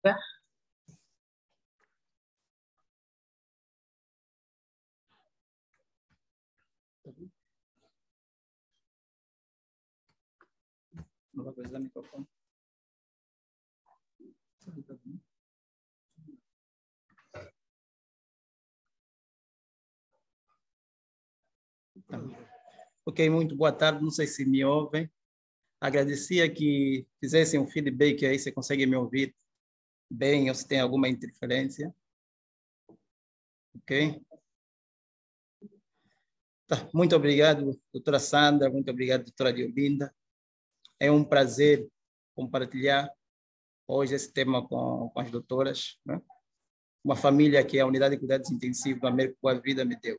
Tá. Não vai precisar do microfone. Ok, muito boa tarde. Não sei se me ouvem. Agradecia que fizessem um feedback aí, se conseguem me ouvir bem ou se tem alguma interferência. Ok? Tá. Muito obrigado, doutora Sandra. Muito obrigado, doutora Diolinda. É um prazer compartilhar hoje esse tema com as doutoras, né? Uma família que a Unidade de Cuidados Intensivos do Américo Boa Vida me deu.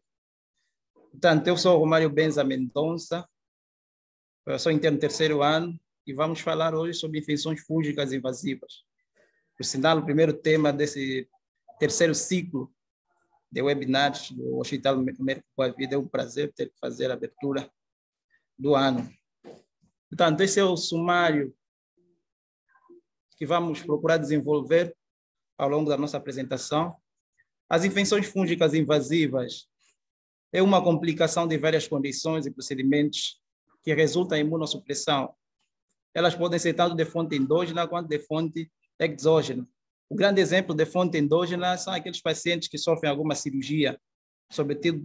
Portanto, eu sou o Romário Benza Mendonça, eu sou interno terceiro ano e vamos falar hoje sobre infecções fúngicas invasivas. Por sinal, o primeiro tema desse terceiro ciclo de webinars do Hospital Américo Boa Vida. É um prazer ter que fazer a abertura do ano. Portanto, esse é o sumário que vamos procurar desenvolver ao longo da nossa apresentação. As infecções fúngicas invasivas é uma complicação de várias condições e procedimentos que resultam em imunossupressão. Elas podem ser tanto de fonte endógena quanto de fonte exógena. O grande exemplo de fonte endógena são aqueles pacientes que sofrem alguma cirurgia,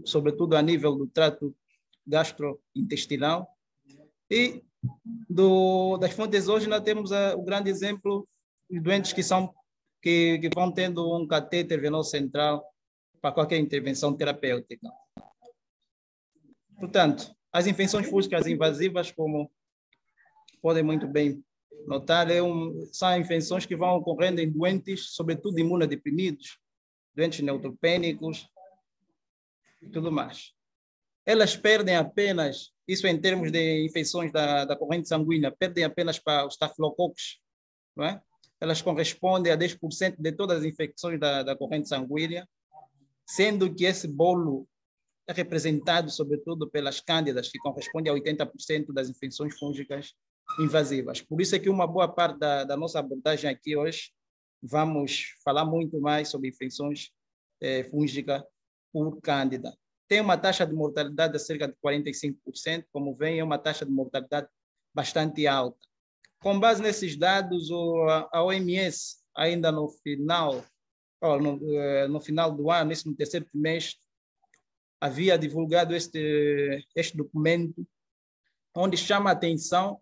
sobretudo a nível do trato gastrointestinal. E das fontes exógenas temos o grande exemplo de doentes que vão tendo um catéter venoso central para qualquer intervenção terapêutica. Portanto, as infecções fúngicas invasivas, como podem muito bem notar, são infecções que vão ocorrendo em doentes, sobretudo imunodeprimidos, doentes neutropênicos e tudo mais. Elas perdem apenas, isso em termos de infecções da corrente sanguínea, perdem apenas para os estafilococos, não é? Elas correspondem a 10% de todas as infecções da corrente sanguínea, sendo que esse bolo é representado, sobretudo, pelas cândidas, que correspondem a 80% das infecções fúngicas invasivas. Por isso é que uma boa parte da nossa abordagem aqui hoje vamos falar muito mais sobre infecções fúngicas por cândida. Tem uma taxa de mortalidade de cerca de 45%, como vem, é uma taxa de mortalidade bastante alta. Com base nesses dados, a OMS, ainda no final do ano, no terceiro trimestre, havia divulgado este documento, onde chama a atenção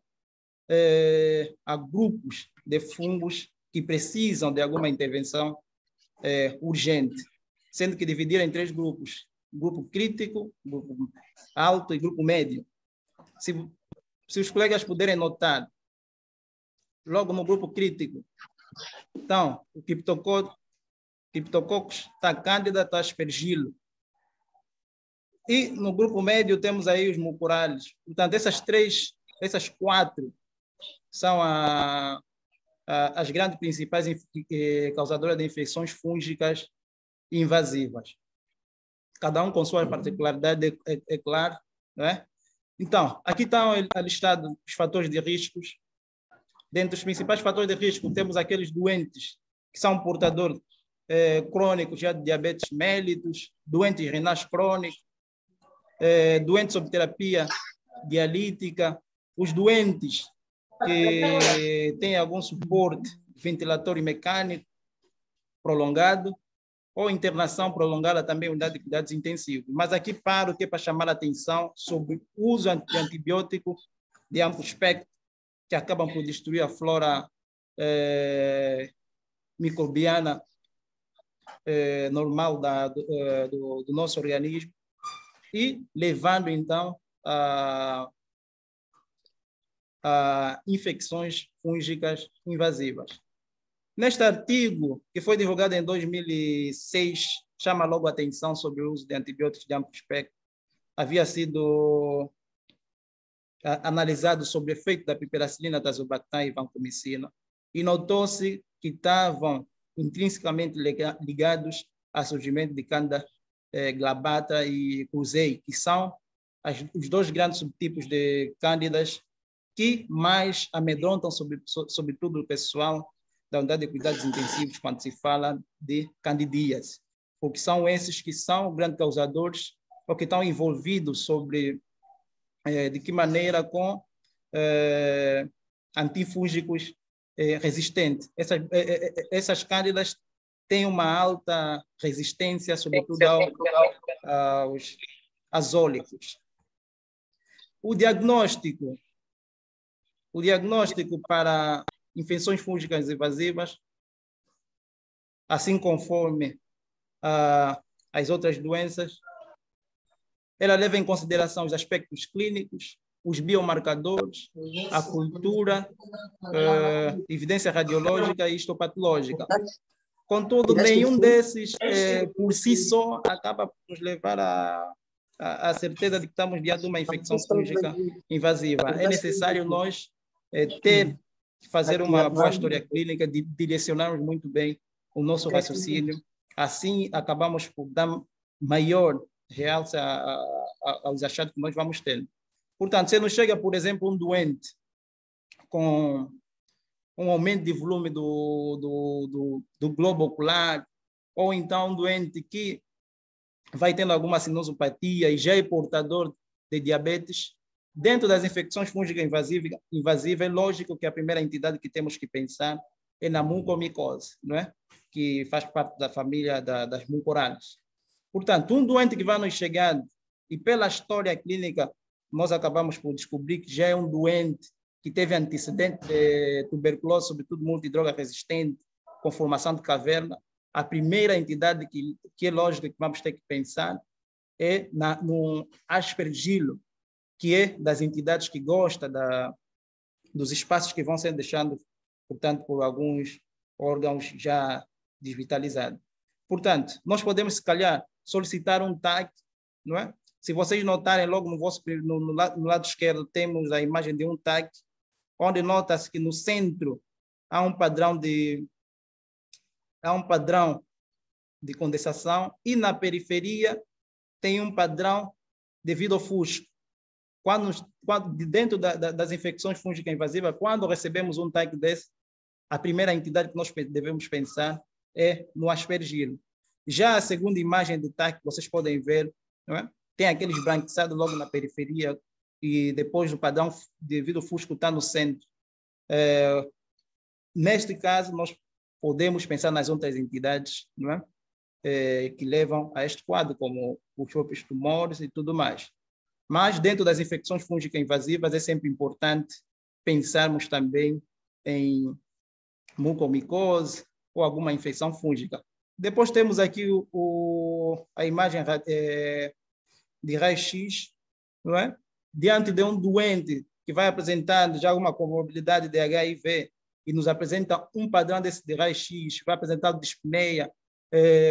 a grupos de fungos que precisam de alguma intervenção urgente, sendo que dividiram em 3 grupos: grupo crítico, grupo alto e grupo médio. Se os colegas puderem notar, logo no grupo crítico, então, o Cryptococcus, está Candida, está Aspergillus. E no grupo médio temos aí os mucorales. Portanto, essas 4 são as grandes principais causadoras de infecções fúngicas invasivas. Cada um com sua particularidade, é claro, não é? Então, aqui estão listados os fatores de riscos. Dentre os principais fatores de risco, temos aqueles doentes que são portadores crônicos já de diabetes mellitus, doentes renais crônicos, doentes sob terapia dialítica, os doentes que têm algum suporte ventilatório mecânico prolongado ou internação prolongada também em unidade de cuidados intensivos. Mas aqui paro que é para chamar a atenção sobre o uso de antibiótico de amplo espectro, que acabam por destruir a flora microbiana normal do nosso organismo e levando, então, a infecções fúngicas invasivas. Neste artigo, que foi divulgado em 2006, chama logo a atenção sobre o uso de antibióticos de amplo espectro. Havia sido analisado sobre o efeito da piperacilina, tazobactam e vancomicina, e notou-se que estavam intrinsecamente ligados ao surgimento de Candida glabrata e cruzei, que são os 2 grandes subtipos de cândidas que mais amedrontam, sobretudo o pessoal da unidade de cuidados intensivos, quando se fala de candidíase, porque são esses que são grandes causadores ou que estão envolvidos sobre de que maneira com antifúngicos resistentes. Essas cândidas têm uma alta resistência, sobretudo aos azólicos. O diagnóstico para infecções fúngicas invasivas, assim conforme as outras doenças, ela leva em consideração os aspectos clínicos, os biomarcadores, a cultura, evidência radiológica e histopatológica. Contudo, nenhum desses, por si só, acaba por nos levar à certeza de que estamos diante de uma infecção fúngica invasiva. É necessário nós ter que fazer uma boa história clínica, direcionarmos muito bem o nosso raciocínio. Assim, acabamos por dar maior realce aos achados que nós vamos ter. Portanto, se nos chega, por exemplo, um doente com um aumento de volume do globo ocular, ou então um doente que vai tendo alguma sinusopatia e já é portador de diabetes, dentro das infecções fúngicas invasivas, é lógico que a primeira entidade que temos que pensar é na mucormicose, não é? Que faz parte da família das mucorales. Portanto, um doente que vai nos chegar, e pela história clínica, nós acabamos por descobrir que já é um doente que teve antecedente de tuberculose, sobretudo multidroga resistente, com formação de caverna, a primeira entidade que é lógico que vamos ter que pensar é no aspergilo, que é das entidades que gosta dos espaços que vão ser deixados, portanto, por alguns órgãos já desvitalizados. Portanto, nós podemos, se calhar, solicitar um TAC, não é? Se vocês notarem, logo no lado esquerdo, temos a imagem de um TAC, onde nota-se que no centro há um padrão de condensação e na periferia tem um padrão devido ao fusco. Quando dentro das infecções fúngicas invasivas, quando recebemos um TAC desse, a primeira entidade que nós devemos pensar é no aspergilo. Já a segunda imagem de TAC, vocês podem ver, não é? Tem aqueles branquiçados logo na periferia e depois o padrão devido ao fusco está no centro. Neste caso, nós podemos pensar nas outras entidades, não é? Que levam a este quadro, como os próprios tumores e tudo mais. Mas dentro das infecções fúngicas invasivas é sempre importante pensarmos também em mucormicose ou alguma infecção fúngica. Depois temos aqui a imagem de raio-x, não é? Diante de um doente que vai apresentando já uma comorbidade de HIV e nos apresenta um padrão desse de raio-x, vai apresentando dispneia,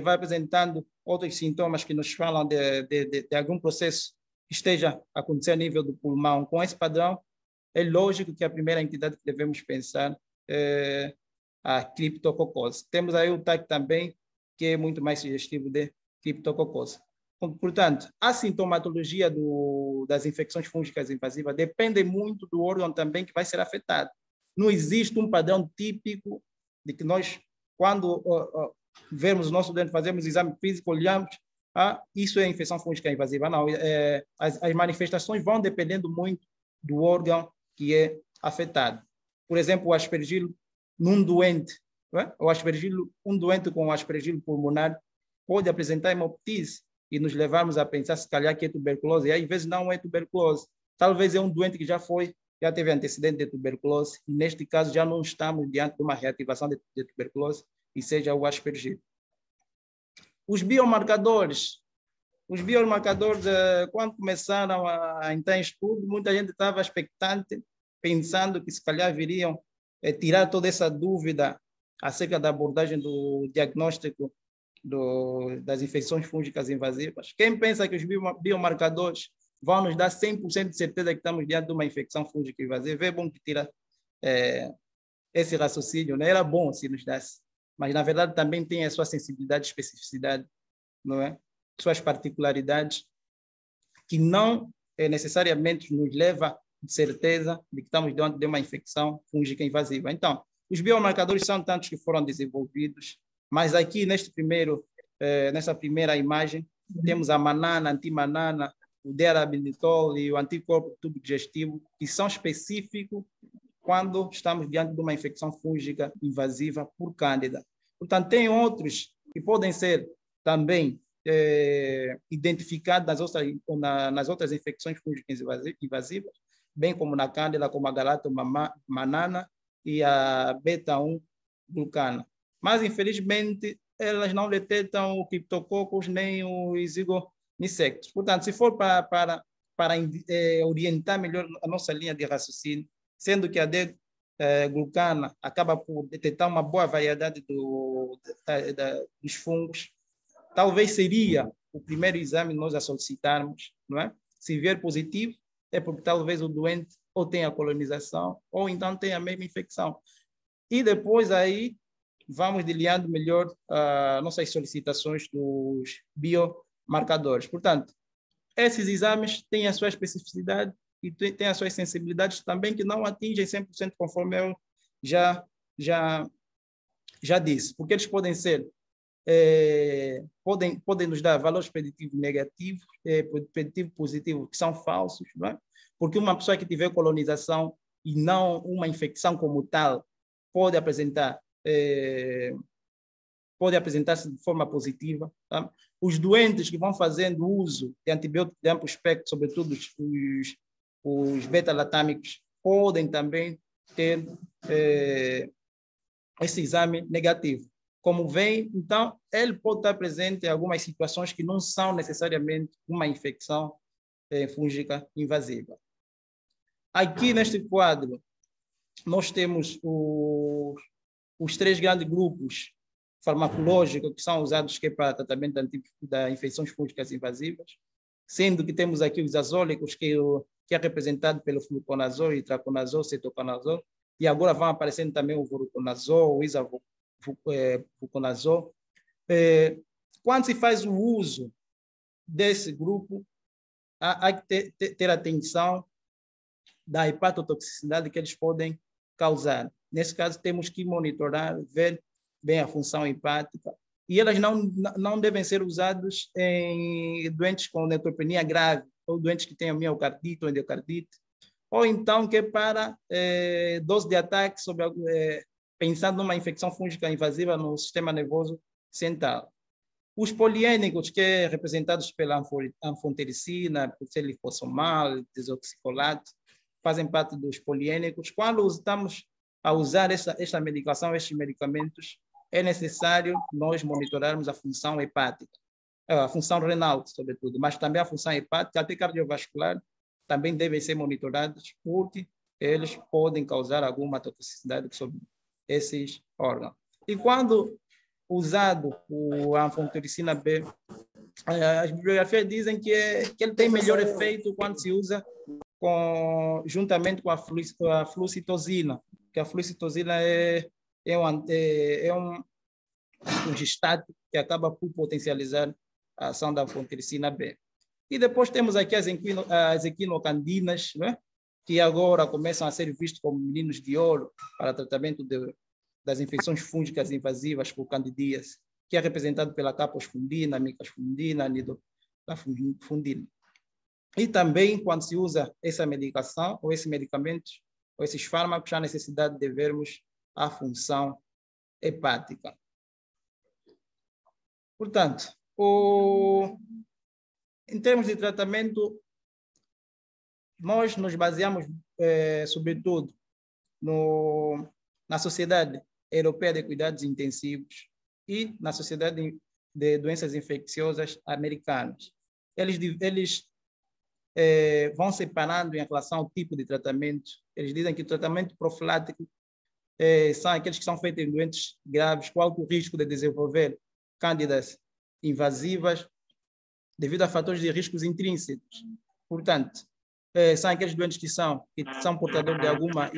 vai apresentando outros sintomas que nos falam de algum processo que esteja acontecendo a nível do pulmão. Com esse padrão, é lógico que a primeira entidade que devemos pensar é a criptococose. Temos aí o TAC também, que é muito mais sugestivo de criptococose. Portanto, a sintomatologia das infecções fúngicas invasivas depende muito do órgão também que vai ser afetado. Não existe um padrão típico de que nós, quando vemos o nosso doente, fazemos o exame físico, olhamos, isso é infecção fúngica invasiva. Não, as manifestações vão dependendo muito do órgão que é afetado. Por exemplo, o aspergilo num doente, um doente com aspergilo pulmonar pode apresentar hemoptise e nos levarmos a pensar se calhar que é tuberculose, e às vezes não é tuberculose. Talvez é um doente que já teve antecedente de tuberculose, e neste caso já não estamos diante de uma reativação de tuberculose, e seja o aspergilo. Os biomarcadores, quando começaram a entrar em estudo, muita gente estava expectante, pensando que se calhar viriam tirar toda essa dúvida acerca da abordagem do diagnóstico das infecções fúngicas invasivas. Quem pensa que os biomarcadores vão nos dar 100% de certeza que estamos diante de uma infecção fúngica invasiva, é bom que tira esse raciocínio, né? Era bom se nos desse, mas na verdade também tem a sua sensibilidade e especificidade, não é? Suas particularidades, que não necessariamente nos leva de certeza de que estamos diante de uma infecção fúngica invasiva. Então, os biomarcadores são tantos que foram desenvolvidos, mas aqui nesta primeira imagem, temos a manana, antimanana, o D-arabinitol e o anticorpo do tubo digestivo, que são específicos quando estamos diante de uma infecção fúngica invasiva por Cândida. Portanto, tem outros que podem ser também identificados nas outras infecções fúngicas invasivas, bem como na Cândida, como a galactomanana e a beta-1 glucana. Mas, infelizmente, elas não detectam o criptococcus nem o Zygomicectus. Portanto, se for para orientar melhor a nossa linha de raciocínio, sendo que a D-glucana acaba por detectar uma boa variedade dos fungos, talvez seria o primeiro exame nós a solicitarmos, não é? Se vier positivo, é porque talvez o doente ou tenha colonização ou então tenha a mesma infecção. E depois aí vamos delineando melhor nossas solicitações dos biomarcadores. Portanto, esses exames têm a sua especificidade e têm as suas sensibilidades também, que não atingem 100% conforme eu já disse, porque eles podem ser, podem nos dar valores preditivos negativos, preditivo positivo, que são falsos, não é? Porque uma pessoa que tiver colonização e não uma infecção como tal, pode apresentar-se de forma positiva. Tá? Os doentes que vão fazendo uso de antibióticos de amplo espectro, sobretudo os beta-latâmicos, podem também ter esse exame negativo. Como vem, então, ele pode estar presente em algumas situações que não são necessariamente uma infecção fúngica invasiva. Aqui, neste quadro, nós temos os 3 grandes grupos farmacológicos que são usados para tratamento das infecções fúngicas invasivas, sendo que temos aqui os azólicos, que é representado pelo fluconazol, itraconazol, cetoconazol, e agora vão aparecendo também o voriconazol, o isavuconazol. Quando se faz o uso desse grupo, há que ter atenção da hepatotoxicidade que eles podem causar. Nesse caso, temos que monitorar, ver bem a função hepática, e elas não devem ser usadas em doentes com neutropenia grave, ou doentes que tenham miocardite ou endocardite, ou então que é para dose de ataque, pensando numa infecção fúngica invasiva no sistema nervoso central. Os poliênicos, que é representados pela anfotericina, celifosomal, desoxicolato, fazem parte dos poliênicos. Quando estamos a usar esta medicação, estes medicamentos, é necessário nós monitorarmos a função hepática, a função renal, sobretudo, mas também a função hepática, até cardiovascular, também devem ser monitorados, porque eles podem causar alguma toxicidade sobre esses órgãos. E quando usado a anfotericina B, as bibliografias dizem que ele tem melhor efeito quando se usa juntamente com a flucitosina, que a flucitosina é um gestático que acaba por potencializar a ação da anfotericina B. E depois temos aqui as equinocandinas, né, que agora começam a ser vistas como meninos de ouro para tratamento das infecções fúngicas invasivas por candidíase, que é representado pela caposfundina, micasfundina, nidofundina. E também, quando se usa essa medicação, ou esses medicamentos, ou esses fármacos, há necessidade de vermos a função hepática. Portanto, em termos de tratamento, nós nos baseamos, sobretudo, na Sociedade Europeia de Cuidados Intensivos e na Sociedade de Doenças Infecciosas Americanas. Eles vão separando em relação ao tipo de tratamento. Eles dizem que o tratamento profilático são aqueles que são feitos em doentes graves com alto risco de desenvolver cândidas invasivas devido a fatores de riscos intrínsecos. Portanto, são aqueles doentes que são portadores de alguma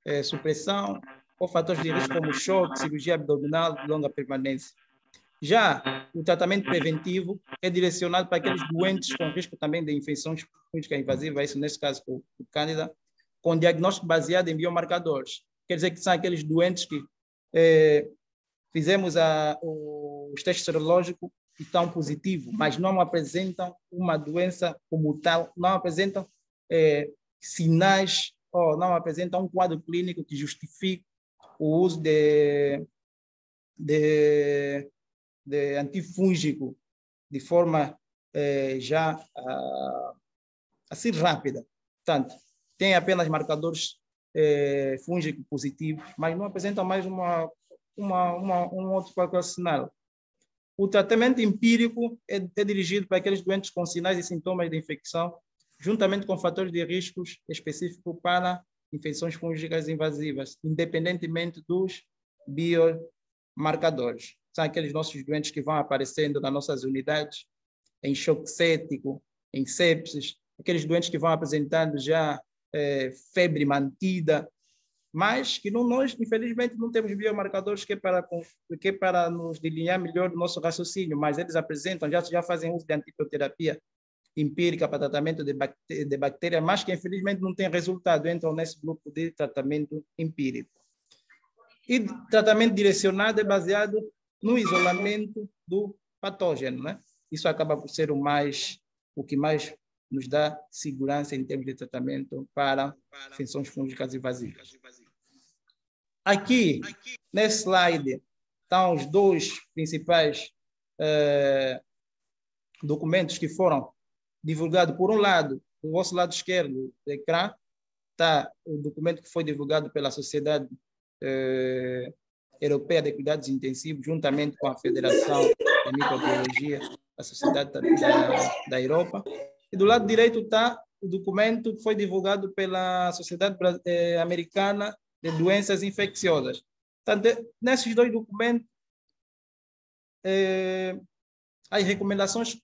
imunossupressão ou fatores de risco como choque, cirurgia abdominal de longa permanência. Já o tratamento preventivo é direcionado para aqueles doentes com risco também de infecções fúngicas invasivas, isso nesse caso o Candida, com diagnóstico baseado em biomarcadores. Quer dizer que são aqueles doentes que fizemos os testes serológicos e estão positivos, mas não apresentam uma doença como tal, não apresentam sinais ou não apresentam um quadro clínico que justifique o uso de antifúngico de forma já assim rápida. Portanto, tem apenas marcadores fúngicos positivos, mas não apresentam mais um outro qualquer sinal. O tratamento empírico é dirigido para aqueles doentes com sinais e sintomas de infecção, juntamente com fatores de riscos específicos para infecções fúngicas invasivas, independentemente dos biomarcadores. São aqueles nossos doentes que vão aparecendo nas nossas unidades, em choque séptico, em sepsis, aqueles doentes que vão apresentando já febre mantida, mas que nós, infelizmente, não temos biomarcadores que é para nos delinear melhor o nosso raciocínio, mas eles apresentam, já fazem uso de antibioterapia empírica para tratamento de bactérias, mas que, infelizmente, não tem resultado, entram nesse grupo de tratamento empírico. E tratamento direcionado é baseado no isolamento do patógeno, né? Isso acaba por ser o que mais nos dá segurança em termos de tratamento para infecções fúngicas invasivas. Aqui, nesse slide, estão os dois principais documentos que foram divulgados. Por um lado, do vosso lado esquerdo do ecrã, está o documento que foi divulgado pela Sociedade Europeia de Cuidados Intensivos, juntamente com a Federação de Microbiologia, a Sociedade da Europa. E do lado direito está o documento que foi divulgado pela Sociedade Americana de Doenças Infecciosas. Portanto, nesses dois documentos, as recomendações,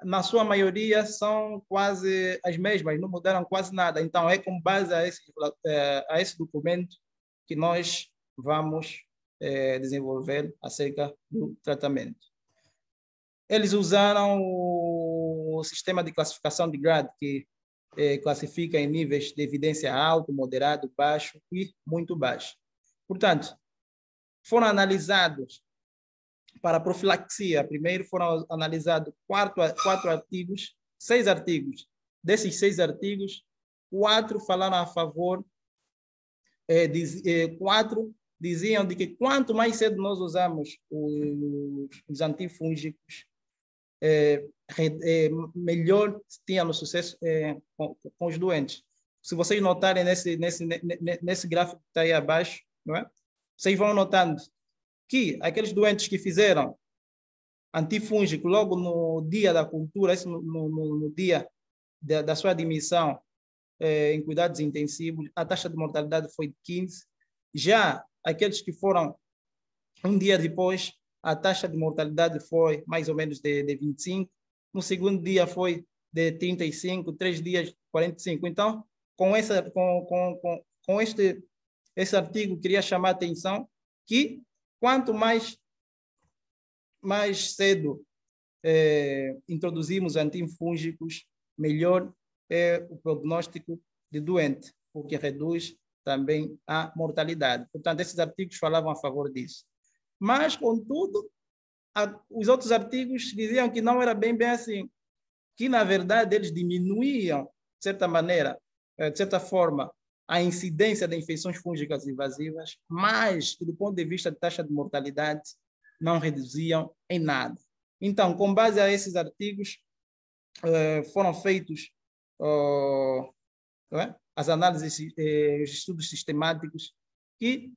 na sua maioria, são quase as mesmas, não mudaram quase nada. Então, é com base a esse documento que nós vamos desenvolver acerca do tratamento. Eles usaram o sistema de classificação de GRAD, que classifica em níveis de evidência alto, moderado, baixo e muito baixo. Portanto, foram analisados para profilaxia. Primeiro foram analisados seis artigos. Desses 6 artigos, 4 falaram a favor, 4 diziam de que quanto mais cedo nós usamos os antifúngicos, melhor tínhamos sucesso com os doentes. Se vocês notarem nesse gráfico que está aí abaixo, não é? Vocês vão notando que aqueles doentes que fizeram antifúngico logo no dia da cultura, no dia da sua admissão em cuidados intensivos, a taxa de mortalidade foi de 15. Já aqueles que foram um dia depois, a taxa de mortalidade foi mais ou menos de 25. No segundo dia foi de 35, 3 dias 45. Então, com esse artigo, queria chamar a atenção que quanto mais cedo introduzimos antifúngicos, melhor é o prognóstico de doente, porque reduz também a mortalidade. Portanto, esses artigos falavam a favor disso. Mas, contudo, os outros artigos diziam que não era bem assim, que, na verdade, eles diminuíam, de certa maneira, de certa forma, a incidência de infecções fúngicas invasivas, mas que, do ponto de vista de taxa de mortalidade, não reduziam em nada. Então, com base a esses artigos, foram feitos as análises, os estudos sistemáticos, e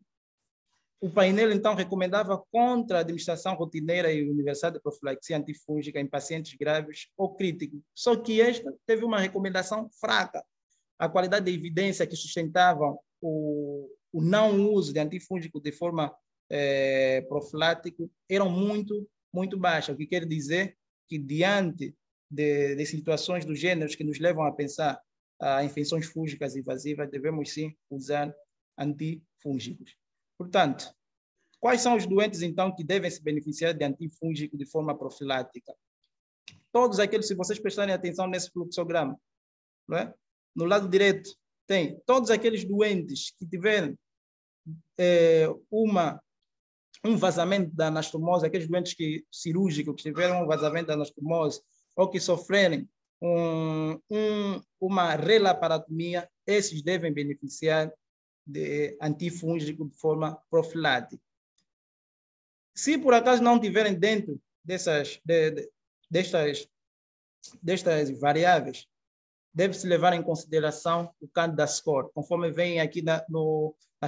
o painel, então, recomendava contra a administração rotineira e universal de profilaxia antifúngica em pacientes graves ou críticos. Só que esta teve uma recomendação fraca. A qualidade de evidência que sustentava o não uso de antifúngico de forma profilática eram muito baixas, o que quer dizer que, diante de situações do gênero que nos levam a pensar a infecções fúngicas invasivas, devemos sim usar antifúngicos. Portanto, Quais são os doentes, então, que devem se beneficiar de antifúngico de forma profilática? Todos aqueles, se vocês prestarem atenção nesse fluxograma, não é? No lado direito, tem todos aqueles doentes que tiverem um vazamento da anastomose, aqueles doentes cirúrgicos que tiveram um vazamento da anastomose ou que sofrerem uma relaparatomia, esses devem beneficiar de antifúngico de forma profilática. Se por acaso não tiverem dentro destas variáveis, deve-se levar em consideração o Candida Score, conforme vem aqui na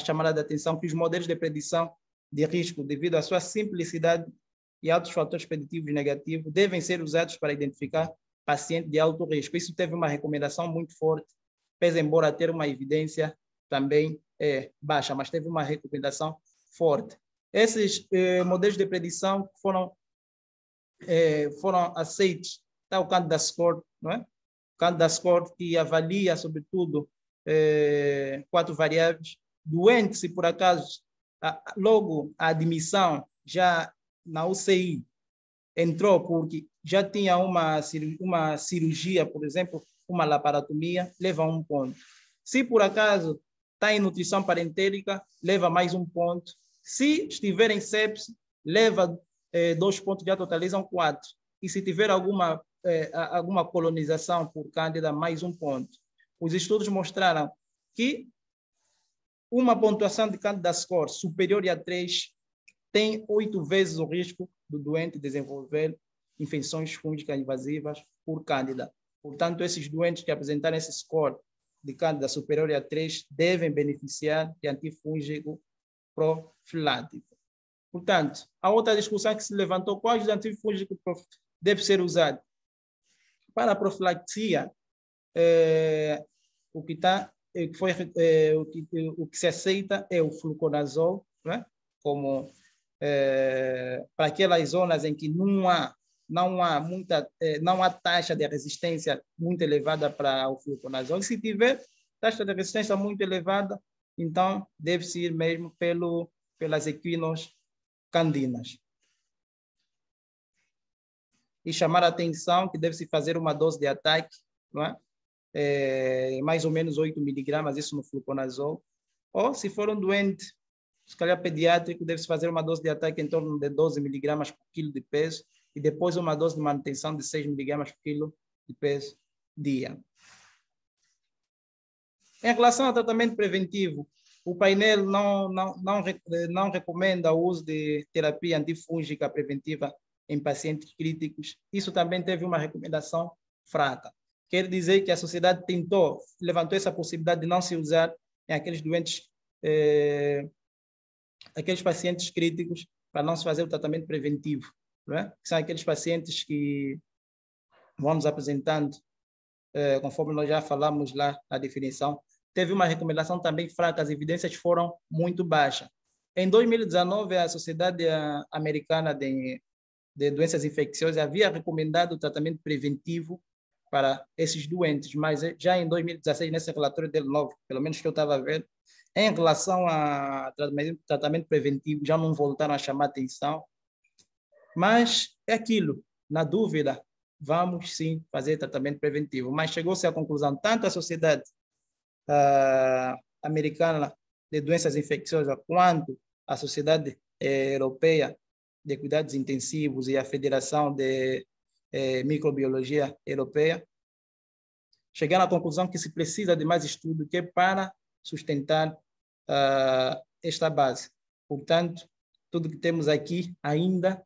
chamada de atenção, que os modelos de predição de risco, devido à sua simplicidade e altos fatores preditivos negativos, devem ser usados para identificar paciente de alto risco. Isso teve uma recomendação muito forte, pese embora ter uma evidência também baixa, mas teve uma recomendação forte. Esses modelos de predição foram aceitos. Está o Candida Score, não é? O Candida Score que avalia, sobretudo, 4 variáveis. Doente, se por acaso, logo a admissão já na UCI entrou porque já tinha uma cirurgia, por exemplo, uma laparotomia, leva 1 ponto. Se por acaso está em nutrição parentérica, leva mais 1 ponto. Se estiver em sepse, leva 2 pontos, já totalizam 4. E se tiver alguma colonização por Cândida, mais 1 ponto. Os estudos mostraram que uma pontuação de Candida Score superior a 3 tem 8 vezes o risco do doente desenvolver infecções fúngicas invasivas por Cândida. Portanto, esses doentes que apresentarem esse score de Cândida superior a 3 devem beneficiar de antifúngico profilático. Portanto, a outra discussão que se levantou, quais antifúngicos devem ser usados? Para a profilaxia, o que se aceita é o fluconazol, né? Como para aquelas zonas em que não há taxa de resistência muito elevada para o fluconazol. E se tiver taxa de resistência muito elevada, então deve-se ir mesmo pelas equinos candinas. E chamar a atenção que deve-se fazer uma dose de ataque, não é? Mais ou menos 8 miligramas, isso no fluconazol. Ou, se for um doente, se calhar pediátrico, deve-se fazer uma dose de ataque em torno de 12 miligramas por quilo de peso e depois uma dose de manutenção de 6 miligramas por quilo de peso dia. Em relação ao tratamento preventivo, o painel não recomenda o uso de terapia antifúngica preventiva em pacientes críticos. Isso também teve uma recomendação fraca. Quer dizer que a sociedade levantou essa possibilidade de não se usar em aqueles doentes, aqueles pacientes críticos, para não se fazer o tratamento preventivo, não é? Que são aqueles pacientes que vão nos apresentando, conforme nós já falamos lá na definição. Teve uma recomendação também fraca, as evidências foram muito baixas. Em 2019, a Sociedade Americana de Doenças Infecciosas havia recomendado o tratamento preventivo para esses doentes, mas já em 2016, nesse relatório dele novo, pelo menos que eu estava vendo, em relação a tratamento preventivo, já não voltaram a chamar atenção, mas é aquilo, na dúvida, vamos sim fazer tratamento preventivo, mas chegou-se à conclusão, tanto a Sociedade Americana de Doenças Infecciosas quanto a Sociedade Europeia de Cuidados Intensivos e a Federação de Microbiologia Europeia chegaram à conclusão que se precisa de mais estudo que para sustentar esta base. Portanto, tudo que temos aqui ainda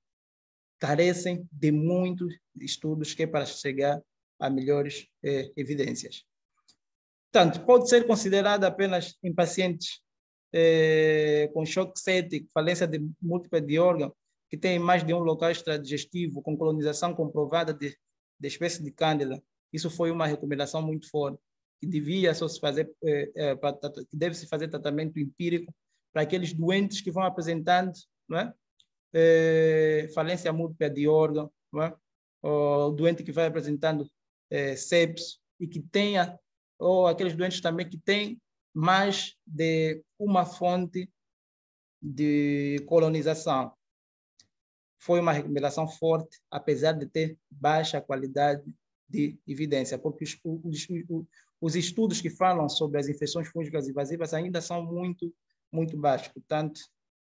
carecem de muitos estudos que para chegar a melhores evidências. Portanto, pode ser considerado apenas em pacientes com choque séptico, falência múltipla de órgão, que tem mais de um local extradigestivo, com colonização comprovada de espécie de Cândida. Isso foi uma recomendação muito forte, que devia só se fazer, que deve-se fazer tratamento empírico para aqueles doentes que vão apresentando, não é? Falência múltipla de órgão, não é? O doente que vai apresentando sepsis e que tenha, ou aqueles doentes também que têm mais de uma fonte de colonização. Foi uma recomendação forte, apesar de ter baixa qualidade de evidência, porque os estudos que falam sobre as infecções fúngicas invasivas ainda são muito baixos. Portanto,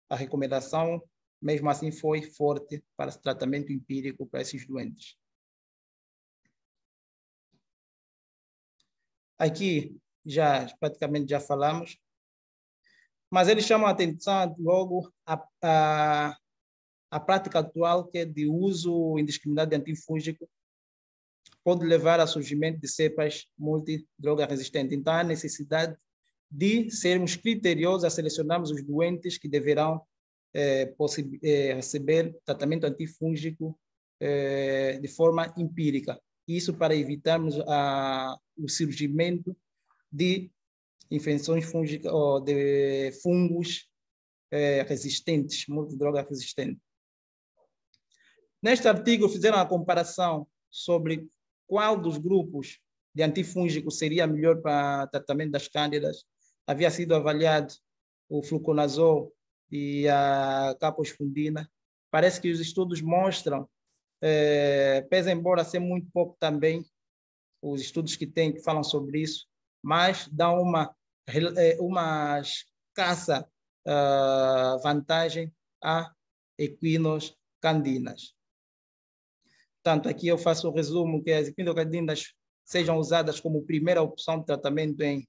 a recomendação, mesmo assim, foi forte para esse tratamento empírico para esses doentes. Aqui, praticamente já falamos, mas eles chamam a atenção logo a prática atual, que é de uso indiscriminado de antifúngico, pode levar ao surgimento de cepas multidroga resistentes. Então, há necessidade de sermos criteriosos a selecionarmos os doentes que deverão receber tratamento antifúngico de forma empírica. Isso para evitarmos o surgimento de infecções fúngicas ou de fungos resistentes, multidroga resistentes. Neste artigo, fizeram a comparação sobre qual dos grupos de antifúngicos seria melhor para tratamento das cândidas. Havia sido avaliado o fluconazol e a capospondina. Parece que os estudos mostram, pese embora ser muito pouco também, os estudos que falam sobre isso, mas dão uma escassa vantagem a equinos candinas. Portanto, aqui eu faço o resumo que as equinocandinas sejam usadas como primeira opção de tratamento em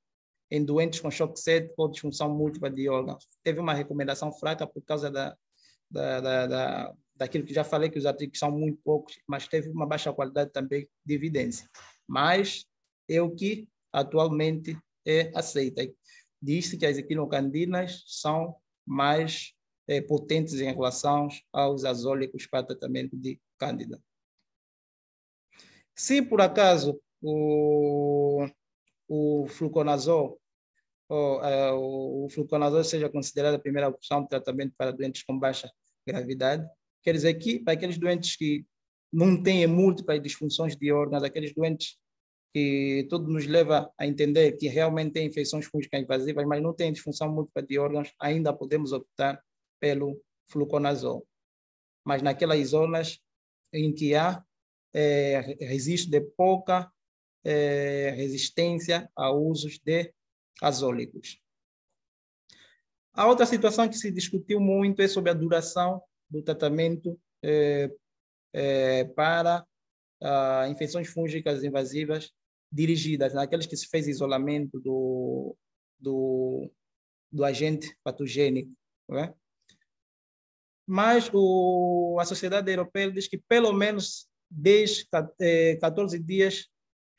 doentes com choque séptico ou disfunção múltipla de órgãos. Teve uma recomendação fraca por causa daquilo que já falei, que os artigos são muito poucos, mas teve uma baixa qualidade também de evidência. Mas é o que atualmente é aceita. Diz-se que as equinocandinas são mais potentes em relação aos azólicos para tratamento de cândida. Se por acaso o fluconazol seja considerado a primeira opção de tratamento para doentes com baixa gravidade, quer dizer que para aqueles doentes que não têm múltiplas disfunções de órgãos, aqueles doentes que tudo nos leva a entender que realmente têm infecções fúngicas invasivas, mas não têm disfunção múltipla de órgãos, ainda podemos optar pelo fluconazol. Mas naquelas zonas em que há resiste de pouca resistência a usos de azólicos. A outra situação que se discutiu muito é sobre a duração do tratamento para infecções fúngicas invasivas dirigidas, naqueles que se fez isolamento do agente patogênico. Não é? Mas a Sociedade Europeia diz que pelo menos 14 dias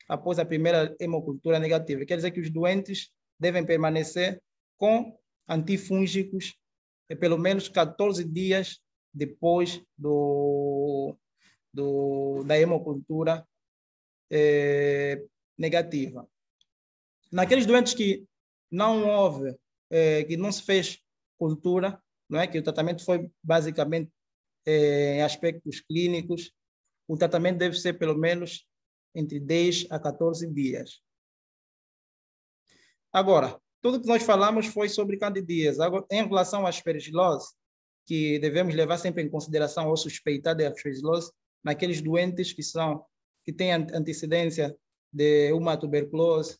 após a primeira hemocultura negativa. Quer dizer que os doentes devem permanecer com antifúngicos pelo menos 14 dias depois da hemocultura negativa. Naqueles doentes que não houve, que não se fez cultura, não é? Que o tratamento foi basicamente em aspectos clínicos, o tratamento deve ser pelo menos entre 10 a 14 dias. Agora, tudo que nós falamos foi sobre candidíase. Agora, em relação à aspergilose, que devemos levar sempre em consideração ou suspeitar de aspergilose, naqueles doentes que têm antecedência de uma tuberculose,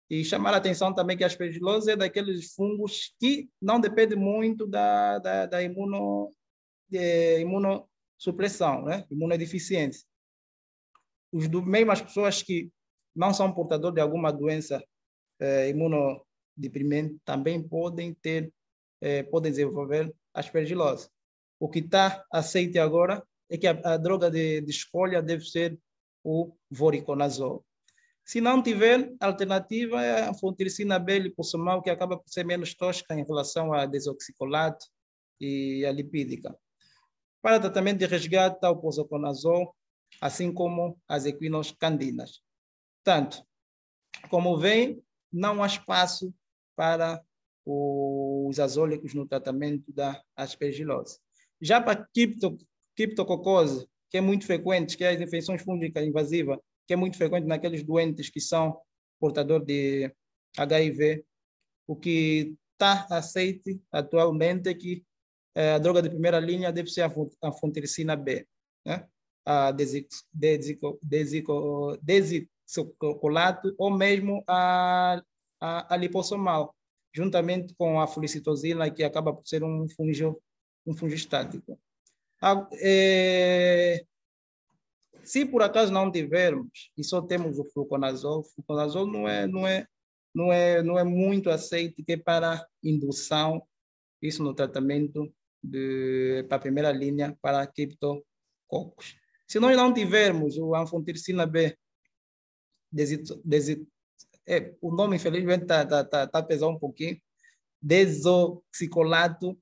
e chamar a atenção também que a aspergilose é daqueles fungos que não depende muito da imunossupressão, né? Imunodeficiência. Mesmo as pessoas que não são portadores de alguma doença imunodeprimente também podem desenvolver aspergilose. O que está aceito agora é que a droga de escolha deve ser o voriconazol. Se não tiver, a alternativa é a anfotericina B liposomal, que acaba por ser menos tóxica em relação a desoxicolato e a lipídica. Para tratamento de resgate, está o posaconazol, assim como as equinocandinas. Portanto, como veem, não há espaço para os azólicos no tratamento da aspergilose. Já para a criptococose, que é muito frequente, que é as infecções fúngicas invasivas, que é muito frequente naqueles doentes que são portadores de HIV, o que está aceite atualmente que a droga de primeira linha deve ser a anfotericina B, né? A desicolato ou mesmo a liposomal, juntamente com a flucitosina, que acaba por ser um fungistático. Se por acaso não tivermos e só temos o fluconazol não é muito aceito que é para indução, isso no tratamento para a primeira linha para criptococos. Se nós não tivermos o anfotericina B, o nome infelizmente está pesando um pouquinho, desoxicolato,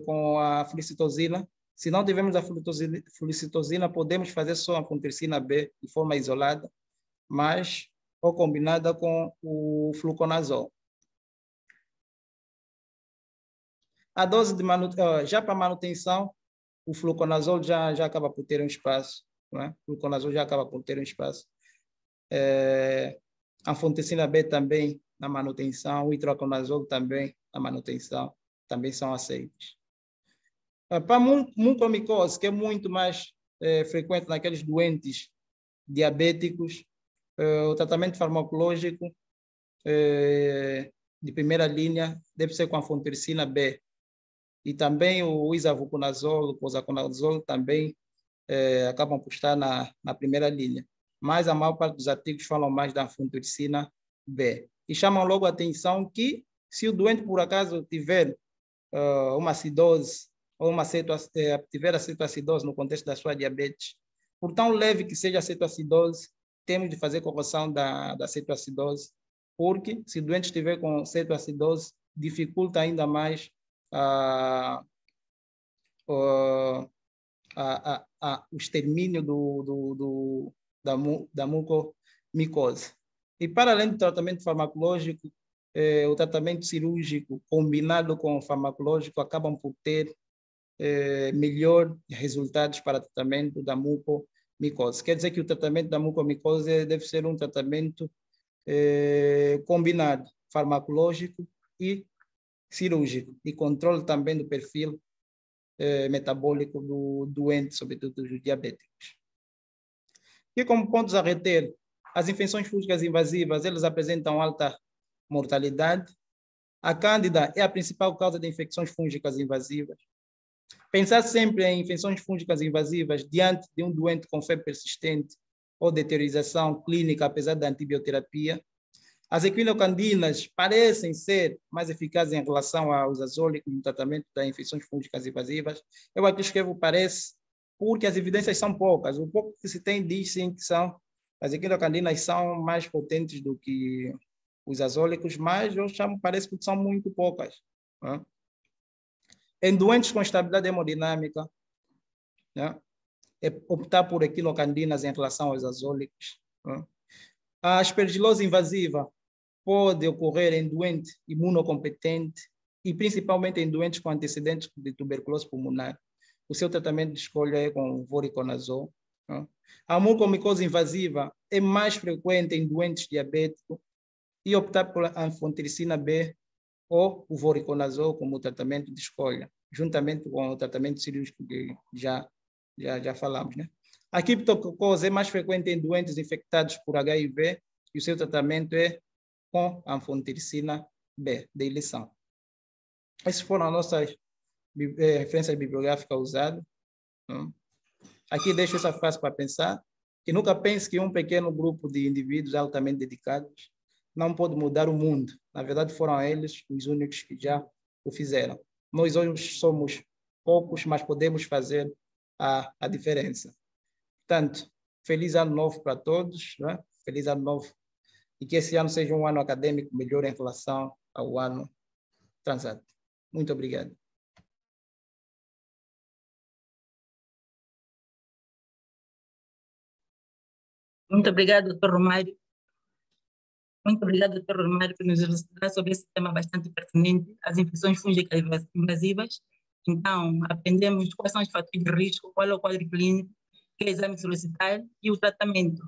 com a flucitosina. Se não tivermos a flucitosina, podemos fazer só a anfotericina B de forma isolada, mas ou combinada com o fluconazol. A dose de já para manutenção, o fluconazol já acaba por ter um espaço, não é? O fluconazol já acaba por ter um espaço. A anfotericina B também na manutenção, o itraconazol também na manutenção, também são aceitos. Para mucormicose, que é muito mais frequente naqueles doentes diabéticos, o tratamento farmacológico de primeira linha deve ser com a anfotericina B. E também o isavuconazol, o posaconazol também acabam por estar na primeira linha. Mas a maior parte dos artigos falam mais da anfotericina B. E chamam logo a atenção que, se o doente, por acaso, tiver uma acidose ou tiver a cetoacidose no contexto da sua diabetes, por tão leve que seja a cetoacidose, temos de fazer correção da cetoacidose, porque se o doente estiver com cetoacidose, dificulta ainda mais o extermínio da mucormicose. E para além do tratamento farmacológico, o tratamento cirúrgico combinado com o farmacológico acabam por ter melhor resultados para o tratamento da mucormicose. Quer dizer que o tratamento da mucormicose deve ser um tratamento combinado, farmacológico e cirúrgico, e controle também do perfil metabólico do doente, sobretudo dos diabéticos. E como pontos a reter, as infecções fúngicas invasivas, elas apresentam alta mortalidade. A cândida é a principal causa de infecções fúngicas invasivas. Pensar sempre em infecções fúngicas invasivas diante de um doente com febre persistente ou deteriorização clínica, apesar da antibioterapia. As equinocandinas parecem ser mais eficazes em relação aos azólicos no tratamento das infecções fúngicas invasivas. Eu aqui escrevo parece, porque as evidências são poucas. O pouco que se tem diz sim que as equinocandinas são mais potentes do que os azólicos, mas eu parece que são muito poucas. Né? Em doentes com estabilidade hemodinâmica, né? É optar por equinocandinas em relação aos azólicos. Né? A aspergilose invasiva pode ocorrer em doente imunocompetente e principalmente em doentes com antecedentes de tuberculose pulmonar. O seu tratamento de escolha é com voriconazol. Né? A mucormicose invasiva é mais frequente em doentes diabéticos e optar por anfotericina B ou o voriconazol como tratamento de escolha, juntamente com o tratamento cirúrgico que já falamos. Né? A criptococose é mais frequente em doentes infectados por HIV e o seu tratamento é com anfotericina B, de eleição. Essas foram as nossas referências bibliográficas usadas. Aqui deixo essa frase para pensar, que nunca pense que um pequeno grupo de indivíduos altamente dedicados não pode mudar o mundo. Na verdade, foram eles os únicos que já o fizeram. Nós hoje somos poucos, mas podemos fazer a diferença. Portanto, feliz ano novo para todos, né? Feliz ano novo. E que esse ano seja um ano acadêmico melhor em relação ao ano transato. Muito obrigado. Muito obrigado, doutor Romário. Muito obrigado, doutor Romário, por nos ilustrar sobre esse tema bastante pertinente, as infecções fúngicas invasivas. Então, aprendemos quais são os fatores de risco, qual é o quadro clínico, que é o exame solicitar e o tratamento.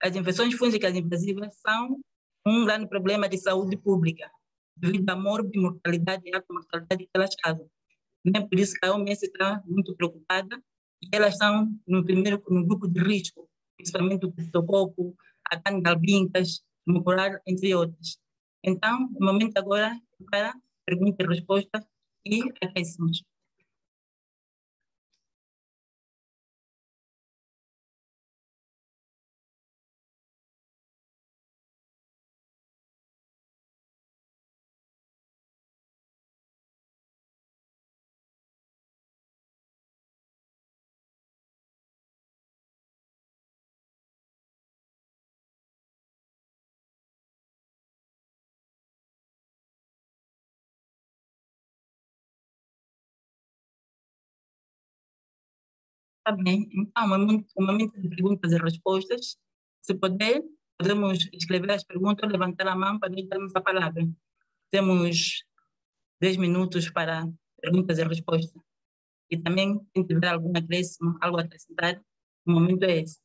As infecções fúngicas invasivas são um grande problema de saúde pública, devido à mortalidade e à mortalidade que elas causam. Nem por isso que a OMS está muito preocupada e elas estão no grupo de risco, principalmente o criptococo, a cangalbincas, mucurar, entre outros. Então, o momento agora é para pergunta e resposta e aquecemos. Tá bem. Então, o momento de perguntas e respostas. Se puder, podemos escrever as perguntas ou levantar a mão para darmos a palavra. Temos 10 minutos para perguntas e respostas. E também, se tiver algum acréscimo, algo a acrescentar, o momento é esse.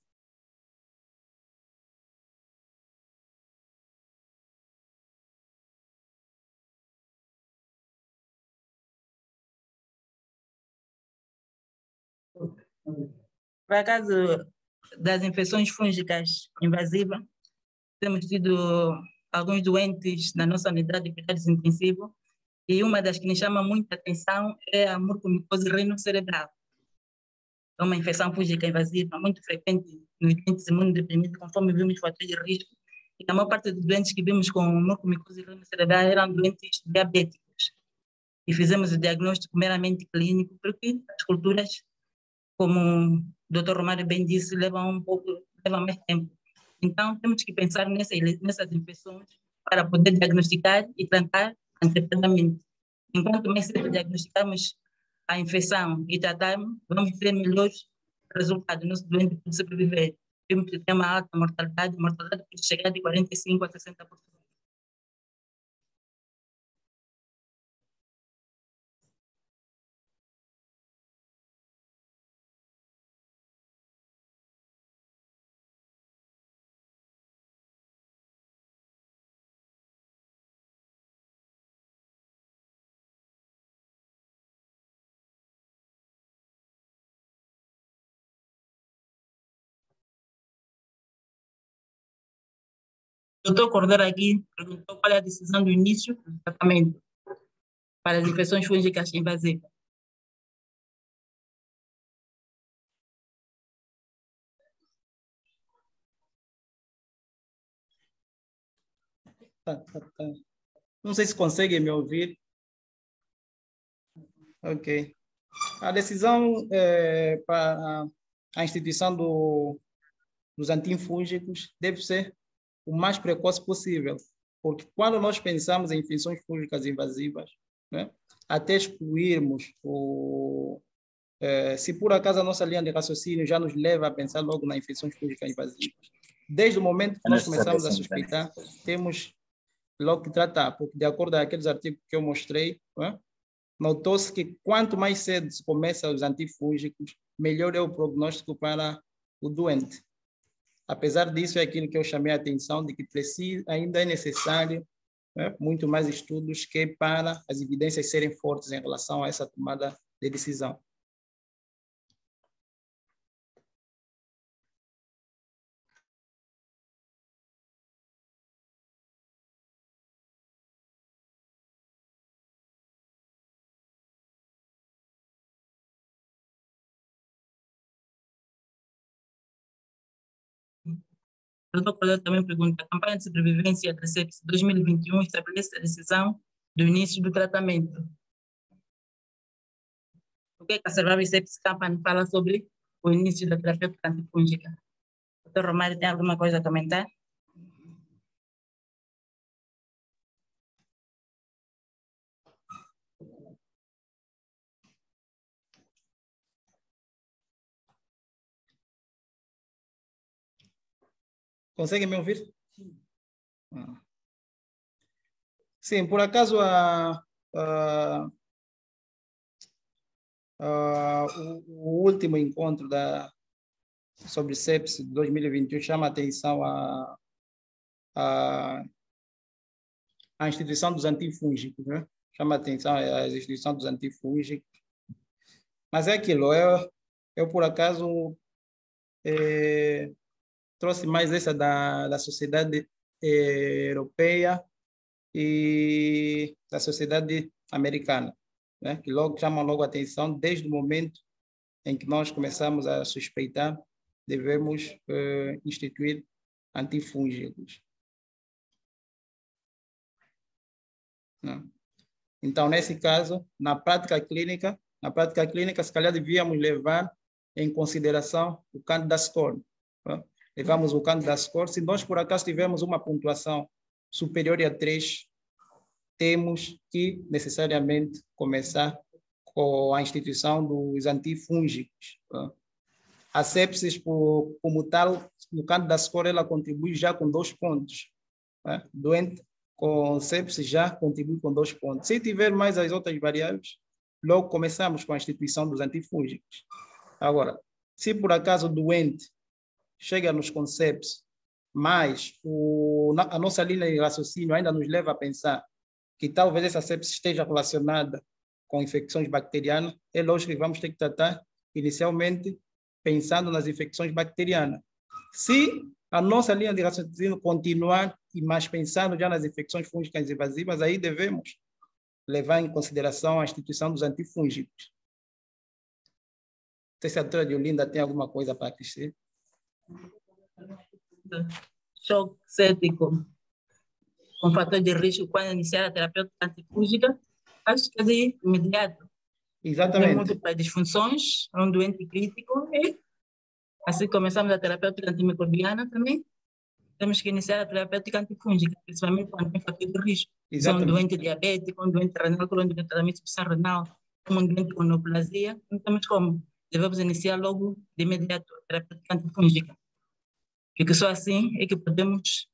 Por acaso, das infecções fúngicas invasivas, temos tido alguns doentes na nossa unidade de cuidados intensivos e uma das que nos chama muita atenção é a mucormicose rinocerebral. É uma infecção fúngica invasiva muito frequente nos doentes imunodeprimidos, conforme vimos fatores de risco. E a maior parte dos doentes que vimos com mucormicose rinocerebral eram doentes diabéticos. E fizemos o diagnóstico meramente clínico, porque as culturas, como o Dr. Romário bem disse, levam mais tempo. Então, temos que pensar nessas infecções para poder diagnosticar e tratar antecipadamente. Enquanto mais cedo diagnosticarmos a infecção e tratarmos, vamos ter melhores resultados. Nosso doente pode sobreviver. Temos que ter uma alta mortalidade pode chegar de 45% a 60%. O doutor Cordero aqui perguntou qual é a decisão do início do tratamento para as infecções fúngicas invasivas. Não sei se conseguem me ouvir. Ok. A decisão para a instituição dos antifúngicos deve ser o mais precoce possível, porque quando nós pensamos em infecções fúngicas invasivas, né, até excluirmos se por acaso a nossa linha de raciocínio já nos leva a pensar logo nas infecções fúngicas invasivas, desde o momento que nós começamos a suspeitar, temos logo que tratar, porque de acordo com aqueles artigos que eu mostrei, né, notou-se que quanto mais cedo se começa os antifúngicos, melhor é o prognóstico para o doente. Apesar disso, é aquilo que eu chamei a atenção, de que ainda é necessário, né, muito mais estudos que para as evidências serem fortes em relação a essa tomada de decisão. O doutor Cordero também pergunta: a campanha de sobrevivência da sepsis 2021 estabelece a decisão do início do tratamento. O que é que a Survival Sepsis Campaign fala sobre o início da terapêutica antifúngica? O doutor Romário tem alguma coisa a comentar? Conseguem me ouvir? Sim, por acaso o último encontro sobre sepsis de 2021 chama a atenção a instituição dos antifúngicos, né? Chama a atenção a instituição dos antifúngicos. Mas é aquilo, eu por acaso trouxe mais essa da sociedade europeia e da sociedade americana, né? Que logo chamam logo a atenção desde o momento em que nós começamos a suspeitar, devemos instituir antifúngicos. Né? Então, nesse caso, na prática clínica, se calhar devíamos levar em consideração o Candida score. Né? Levamos o Candida score. Se nós, por acaso, tivermos uma pontuação superior a 3, temos que necessariamente começar com a instituição dos antifúngicos. Né? A sepsis, como tal, no Candida score, ela contribui já com 2 pontos. Né? Doente com sepsis já contribui com 2 pontos. Se tiver mais as outras variáveis, logo começamos com a instituição dos antifúngicos. Agora, se por acaso o doente chega-nos com sepsis, mas a nossa linha de raciocínio ainda nos leva a pensar que talvez essa sepsis esteja relacionada com infecções bacterianas, é lógico que vamos ter que tratar inicialmente pensando nas infecções bacterianas. Se a nossa linha de raciocínio continuar, e mais pensando já nas infecções fúngicas invasivas, aí devemos levar em consideração a instituição dos antifúngicos. Não sei se a doutora Diolinda tem alguma coisa para acrescentar. Choque séptico com fator de risco quando iniciar a terapêutica antifúngica, acho que é de imediato. Exatamente. Tem múltiplas disfunções, é um doente crítico e assim começamos a terapêutica antimicrobiana também, temos que iniciar a terapêutica antifúngica, principalmente quando tem fator de risco. São um doente diabético, um doente renal crônico, tratamento de insuficiência renal, um doente com neoplasia, não temos como. Devemos iniciar logo de imediato a terapêutica antifúngica. Porque só assim é que podemos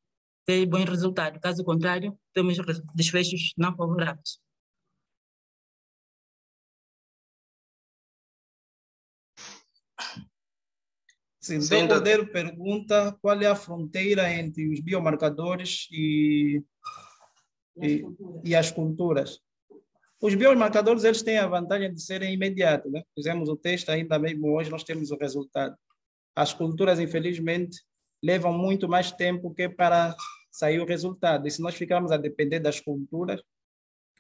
ter bons resultados. Caso contrário, temos desfechos não favoráveis. Sim, então, Cordeiro pergunta qual é a fronteira entre os biomarcadores e as culturas. Os biomarcadores, eles têm a vantagem de serem imediatos, né? Fizemos o teste, ainda mesmo hoje nós temos o resultado. As culturas, infelizmente, levam muito mais tempo que para sair o resultado. E se nós ficarmos a depender das culturas,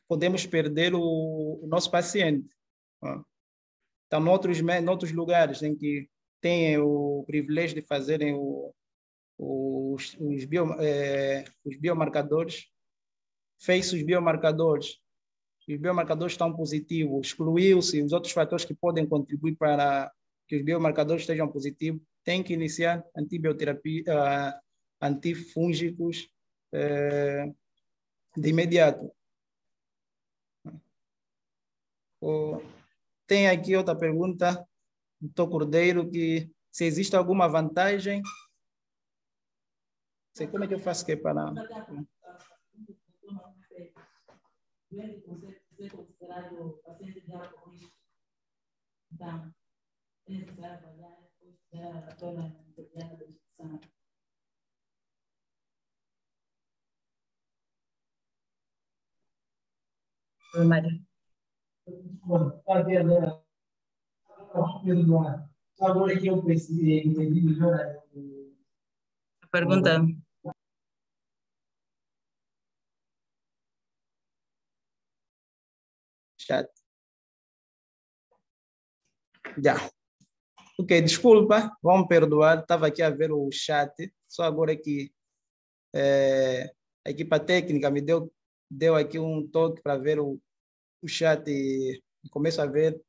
podemos perder o nosso paciente. Então, em outros lugares em que têm o privilégio de fazerem os biomarcadores, fez os biomarcadores estão positivos, excluiu-se os outros fatores que podem contribuir para que os biomarcadores estejam positivos, tem que iniciar antibioterapia, antifúngicos de imediato. Tem aqui outra pergunta do Dr. Cordeiro, que se existe alguma vantagem, sei como é que eu faço que para... Ser considerado paciente de alto risco. Então, é necessário avaliar a zona interdiana da instituição. Mário. Agora que eu entendi melhor a pergunta. Chat. Já. Ok, desculpa, vão perdoar, estava aqui a ver o chat, só agora que a equipa técnica me deu aqui um toque para ver o chat e começo a ver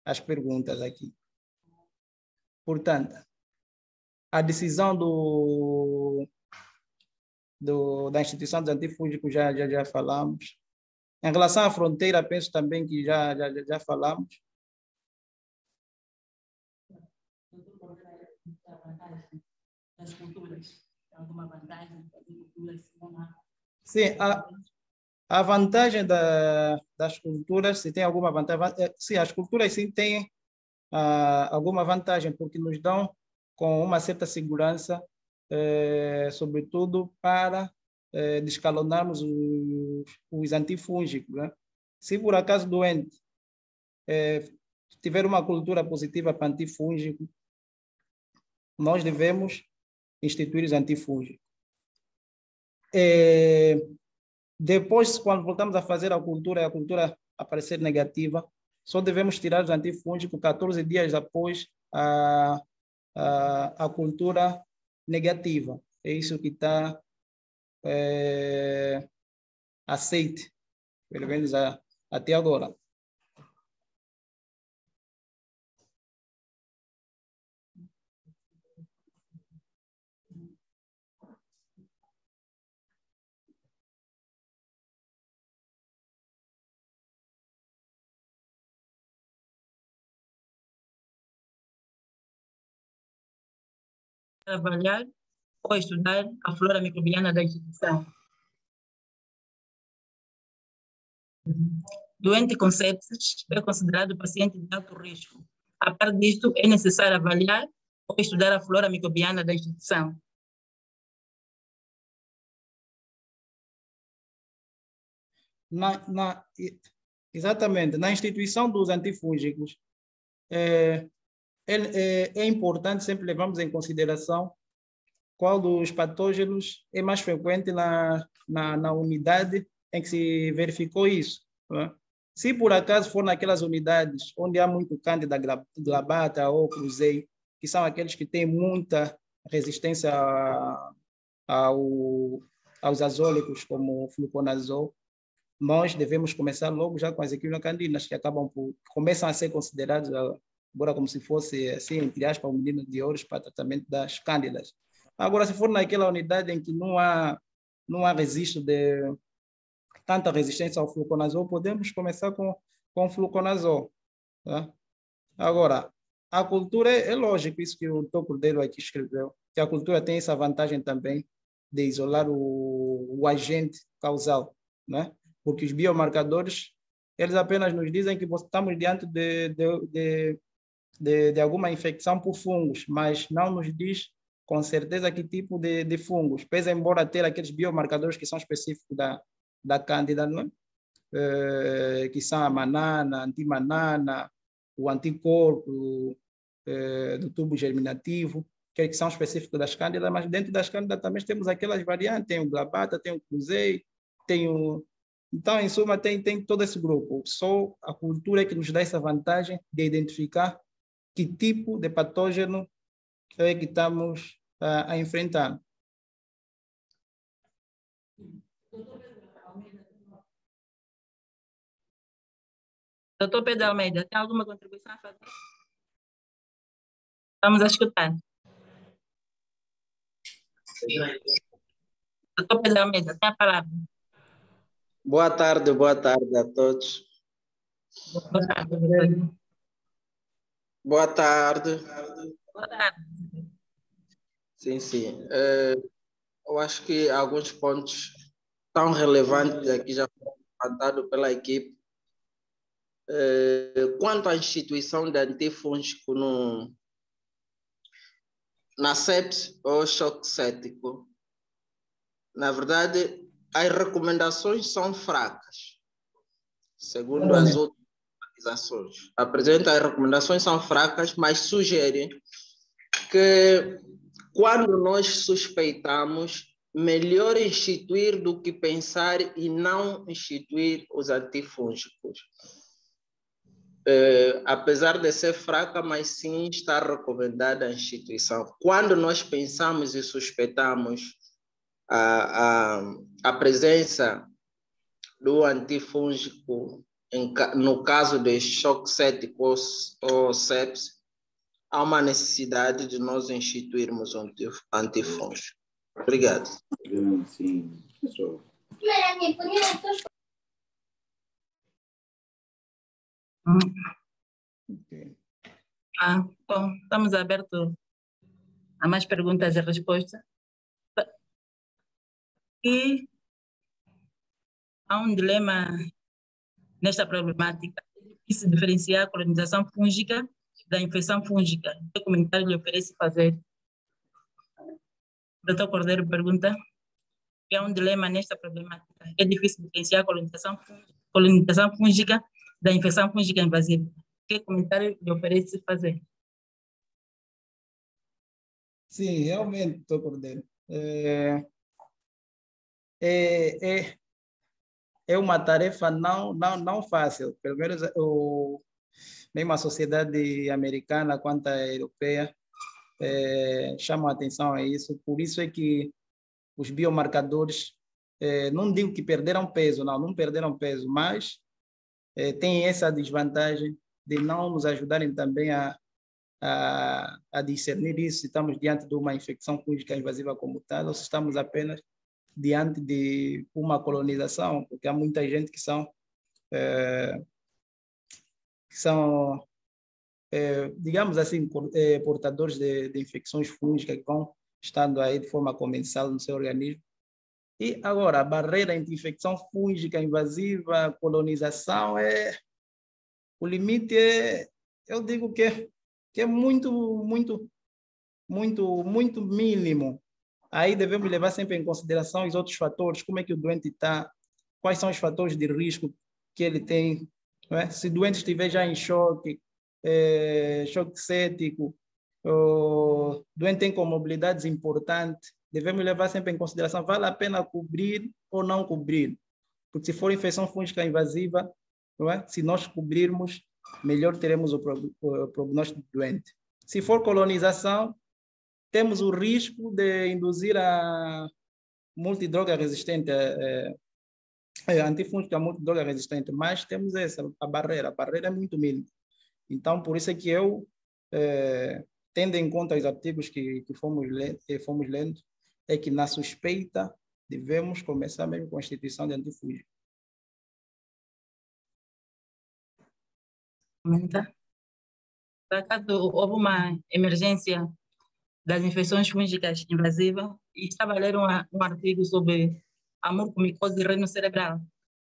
as perguntas aqui. Portanto, a decisão da instituição dos antifúngicos já falamos. Em relação à fronteira, penso também que já falamos. Sim, a vantagem das culturas, se tem alguma vantagem, sim, as culturas sim têm alguma vantagem, porque nos dão com uma certa segurança, sobretudo para descalonarmos os antifúngicos, né? Se por acaso doente tiver uma cultura positiva para antifúngico, nós devemos instituir os antifúngicos. Depois, quando voltamos a fazer a cultura aparecer negativa, só devemos tirar os antifúngicos 14 dias após a cultura negativa. É isso que está aceite, pelo menos até agora. Trabalhar ou estudar a flora microbiana da instituição. Doente com sepsis é considerado paciente de alto risco. A par disto, é necessário avaliar ou estudar a flora microbiana da instituição. Exatamente. Na instituição dos antifúngicos, é importante sempre levarmos em consideração qual dos patógenos é mais frequente na unidade em que se verificou isso. Né? Se por acaso for naquelas unidades onde há muito Candida glabata ou cruzei, que são aqueles que têm muita resistência aos azólicos, como o fluconazol, nós devemos começar logo já com as equinocandinas, que começam a ser consideradas agora como se fosse, assim, entre aspas, um menino de ouro para tratamento das cândidas. Agora, se for naquela unidade em que não há registro de tanta resistência ao fluconazol, podemos começar com fluconazol. Tá? Agora, a cultura é lógico, isso que o Dr. Cordeiro aqui escreveu, que a cultura tem essa vantagem também de isolar o agente causal, né? Porque os biomarcadores, eles apenas nos dizem que estamos diante de alguma infecção por fungos, mas não nos diz com certeza que tipo de fungos, pese embora ter aqueles biomarcadores que são específicos da Cândida, não é? Que são a manana, a antimanana, o anticorpo do tubo germinativo, que são específicos das Cândidas, mas dentro das Cândidas também temos aquelas variantes, tem o glabata, tem o cruzei, tem o... Então, em suma, tem todo esse grupo. Só a cultura é que nos dá essa vantagem de identificar que tipo de patógeno é que estamos a enfrentar. Doutor Pedro Almeida, tem alguma contribuição a fazer? Vamos a escutar. Doutor Pedro Almeida, tem a palavra. Boa tarde a todos. Boa tarde. Boa tarde. Boa tarde. Sim. Eu acho que alguns pontos tão relevantes aqui já foram levantados pela equipe. Quanto à instituição de antifúngico na sepse ou choque séptico, na verdade, as recomendações são fracas, segundo as outras organizações. As recomendações são fracas, mas sugerem que quando nós suspeitamos, melhor instituir do que pensar e não instituir os antifúngicos. Apesar de ser fraca, mas sim está recomendada a instituição. Quando nós pensamos e suspeitamos a presença do antifúngico, no caso de choque séptico ou sepse, há uma necessidade de nós instituirmos antifúngico. Obrigado. Sim, pessoal. Bom, estamos abertos a mais perguntas e respostas. E há um dilema nesta problemática, que se diferenciar a colonização fúngica da infecção fúngica. O comentário lhe oferece fazer. Doutor Cordeiro pergunta. que é um dilema nesta problemática. É difícil diferenciar a colonização fúngica da infecção fúngica invasiva. Que comentário lhe oferece fazer? Sim, realmente, estou por dentro. É uma tarefa não fácil, pelo menos mesmo a sociedade americana quanto a europeia chamam a atenção a isso. Por isso é que os biomarcadores, não digo que perderam peso, não perderam peso, mas têm essa desvantagem de não nos ajudarem também a discernir isso, se estamos diante de uma infecção fúngica invasiva como tal, ou se estamos apenas diante de uma colonização, porque há muita gente que são digamos assim, portadores de infecções fúngicas que vão estando aí de forma comensal no seu organismo. E agora, a barreira entre infecção fúngica invasiva, colonização, o limite eu digo que é muito mínimo. Aí devemos levar sempre em consideração os outros fatores, como é que o doente está, quais são os fatores de risco que ele tem, não é? Se o doente estiver já em choque séptico, o doente tem comorbidades importantes, devemos levar sempre em consideração, vale a pena cobrir ou não cobrir? Porque se for infecção fúngica invasiva, não é? Se nós cobrirmos, melhor teremos o prognóstico do doente. Se for colonização, temos o risco de induzir a multidroga resistente, antifúngica multidroga resistente, mas temos a barreira é muito mínima. Então, por isso é que eu, tendo em conta os artigos que fomos lendo, é que na suspeita devemos começar mesmo com a instituição de antifúngico. Por acaso, houve uma emergência das infecções fúngicas invasivas e estava a ler um artigo sobre a mucormicose renocerebral.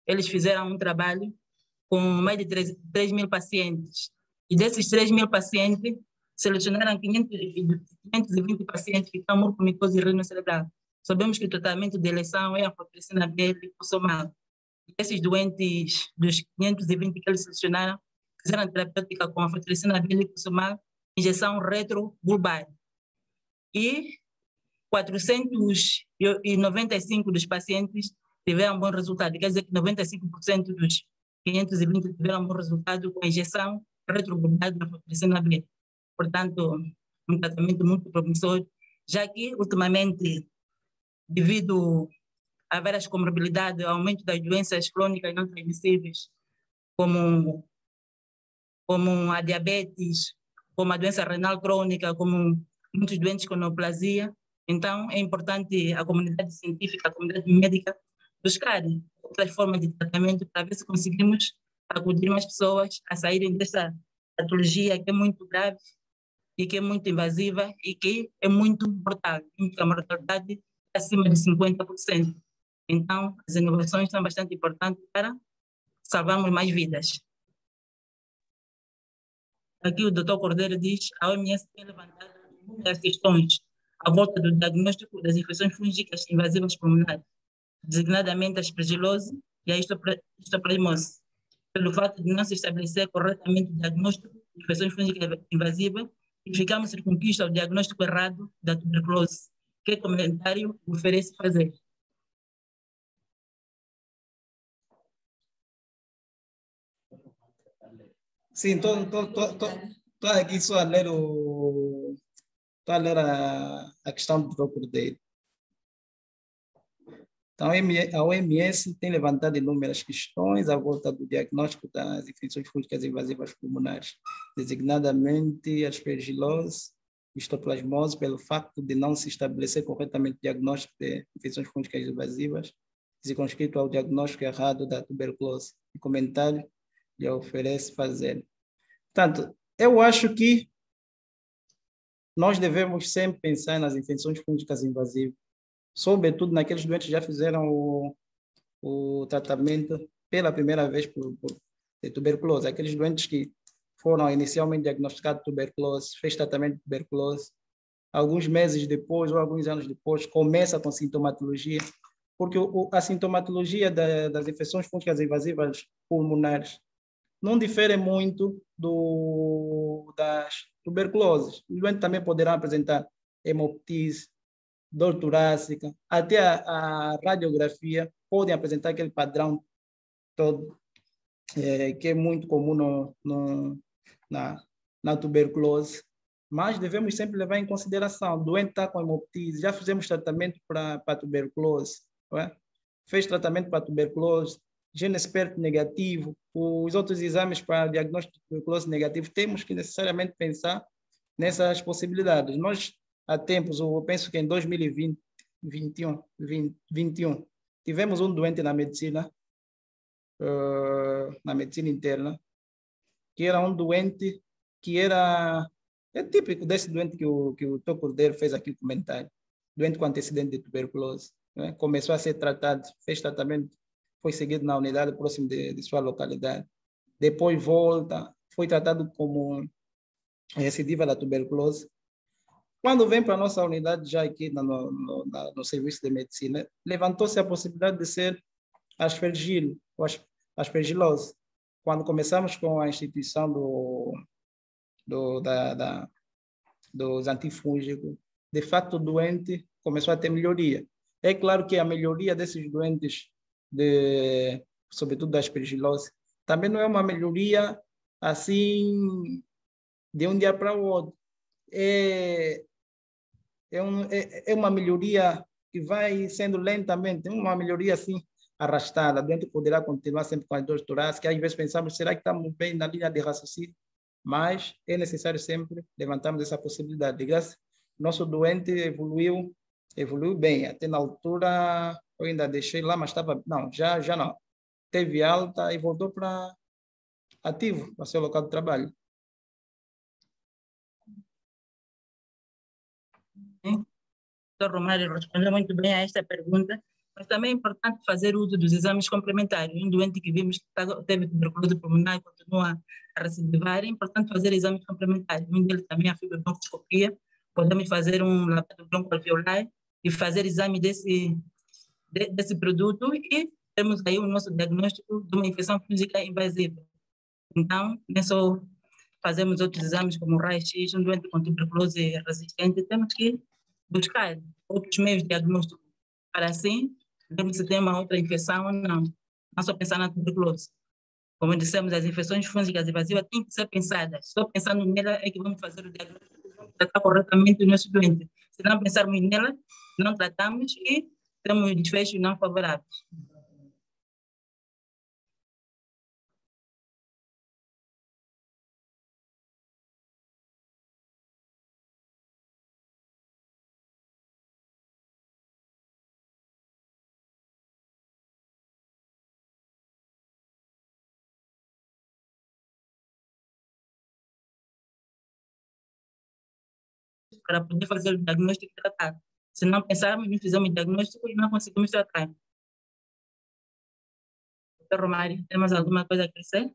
Eles fizeram um trabalho com mais de 3 mil pacientes. E desses 3 mil pacientes, selecionaram 520 pacientes que estão mucormicose renocerebral. Sabemos que o tratamento de eleição é a anfotericina B liposomal. Esses doentes, dos 520 que eles selecionaram, fizeram terapêutica com anfotericina B liposomal, injeção retrobulbar. E 495 dos pacientes tiveram bom resultado, quer dizer que 95% dos 520 tiveram bom resultado com a injeção retrobulbar da anfotericina B. Portanto, um tratamento muito promissor, já que, ultimamente, devido a várias comorbilidades, ao aumento das doenças crônicas não transmissíveis, como a diabetes, como a doença renal crônica, como muitos doentes com neoplasia. Então, é importante a comunidade científica, a comunidade médica, buscar outras formas de tratamento para ver se conseguimos acudir mais pessoas a saírem dessa patologia que é muito grave e que é muito invasiva e que é muito mortal. A mortalidade é acima de 50%. Então, as inovações são bastante importantes para salvarmos mais vidas. Aqui o Dr. Cordeiro diz que a OMS tem levantado muitas questões à volta do diagnóstico das infecções fúngicas invasivas pulmonares, designadamente a aspergilose e a histoplasmose, pelo fato de não se estabelecer corretamente o diagnóstico de infecções fúngicas invasivas e ficamos circunscritos ao diagnóstico errado da tuberculose. Que comentário oferece fazer? Sim, estou aqui só a ler a questão do Dr. Cordeiro. Então, a OMS tem levantado inúmeras questões à volta do diagnóstico das infecções fúngicas invasivas pulmonares, designadamente aspergilose, histoplasmose, pelo facto de não se estabelecer corretamente o diagnóstico de infecções fúngicas invasivas, circunscrito ao diagnóstico errado da tuberculose. O comentário lhe oferece fazer. Portanto, eu acho que nós devemos sempre pensar nas infecções fúngicas invasivas, sobretudo naqueles doentes que já fizeram o tratamento pela primeira vez de tuberculose, aqueles doentes que foram inicialmente diagnosticados de tuberculose, fez tratamento de tuberculose, alguns meses depois ou alguns anos depois começa com sintomatologia, porque a sintomatologia das infecções fúngicas invasivas pulmonares não difere muito das tuberculoses. O doente também poderá apresentar hemoptise, dor torácica, até a radiografia podem apresentar aquele padrão todo, que é muito comum na tuberculose, mas devemos sempre levar em consideração, o doente está com hemoptise, já fizemos tratamento para tuberculose, não é? Fez tratamento para tuberculose, GeneSPERT negativo, os outros exames para diagnóstico de tuberculose negativo, temos que necessariamente pensar nessas possibilidades. Nós, há tempos, eu penso que em 2021, tivemos um doente na medicina interna, que era um doente que é típico desse doente que o Dr. Cordeiro fez aqui o comentário, doente com antecedente de tuberculose, né? Começou a ser tratado, fez tratamento, foi seguido na unidade próxima de sua localidade, depois volta, foi tratado como recidiva da tuberculose. Quando vem para a nossa unidade, já aqui no serviço de medicina, levantou-se a possibilidade de ser aspergilose. Quando começamos com a instituição dos antifúngicos, de fato o doente começou a ter melhoria. É claro que a melhoria desses doentes, sobretudo da aspergilose, também não é uma melhoria assim de um dia para o outro. É uma melhoria que vai sendo lentamente, uma melhoria assim arrastada. O doente poderá continuar sempre com as dores torácicas. Às vezes pensamos, será que estamos bem na linha de raciocínio? Mas é necessário sempre levantarmos essa possibilidade. Graças nosso doente evoluiu bem. Até na altura, eu ainda deixei lá, mas estava... Não, já não. Teve alta e voltou para ativo, para seu local de trabalho. Dr. Romário respondeu muito bem a esta pergunta, mas também é importante fazer uso dos exames complementares. Um doente que vimos que teve tuberculose pulmonar e continua a recidivar, é importante fazer exames complementares. Um deles também é a fibrobroncoscopia. Podemos fazer um laboratório broncoalveolar e fazer exame desse produto e temos aí o nosso diagnóstico de uma infecção fúngica invasiva. Então, nem só fazemos outros exames como o raio-x, um doente com tuberculose resistente, temos que buscar outros meios de diagnóstico para assim vermos se tem uma outra infecção ou não. Não só pensar na tuberculose. Como dissemos, as infecções fúngicas invasivas têm que ser pensadas. Só pensando nela é que vamos fazer o diagnóstico e vamos tratar corretamente o nosso doente. Se não pensarmos nela, não tratamos e temos desfechos não favoráveis. Para poder fazer o diagnóstico e tratar. Se não pensarmos, não fizemos o diagnóstico e não conseguimos tratar. Dr. Romário, temos alguma coisa a acrescentar?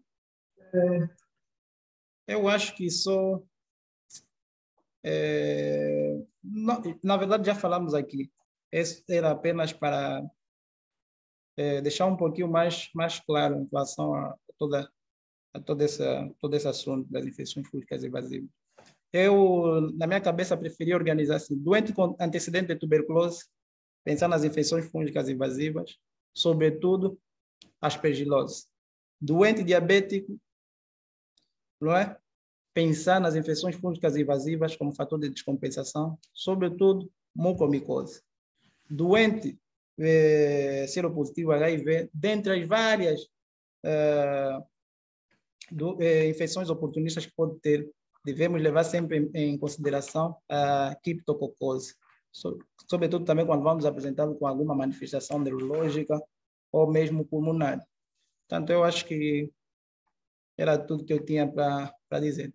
Eu acho que isso, na verdade, já falamos aqui. Esse era apenas para deixar um pouquinho mais claro em relação a todo esse assunto das infecções fúngicas invasivas. Eu, na minha cabeça, preferi organizar assim: doente com antecedente de tuberculose, pensar nas infecções fúngicas invasivas, sobretudo aspergilose. Doente diabético, não é? Pensar nas infecções fúngicas invasivas como fator de descompensação, sobretudo mucormicose. Doente seropositivo HIV, dentre as várias infecções oportunistas que pode ter, devemos levar sempre em consideração a criptococose, sobretudo também quando vamos apresentá-lo com alguma manifestação neurológica ou mesmo pulmonar. Portanto, eu acho que era tudo que eu tinha para dizer.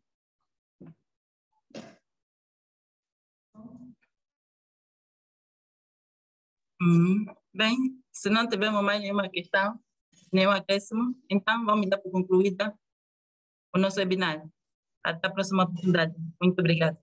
Bem, se não tivermos mais nenhuma questão, nenhum acréscimo, então vamos dar por concluída o nosso webinar. Até a próxima oportunidade. Muito obrigada.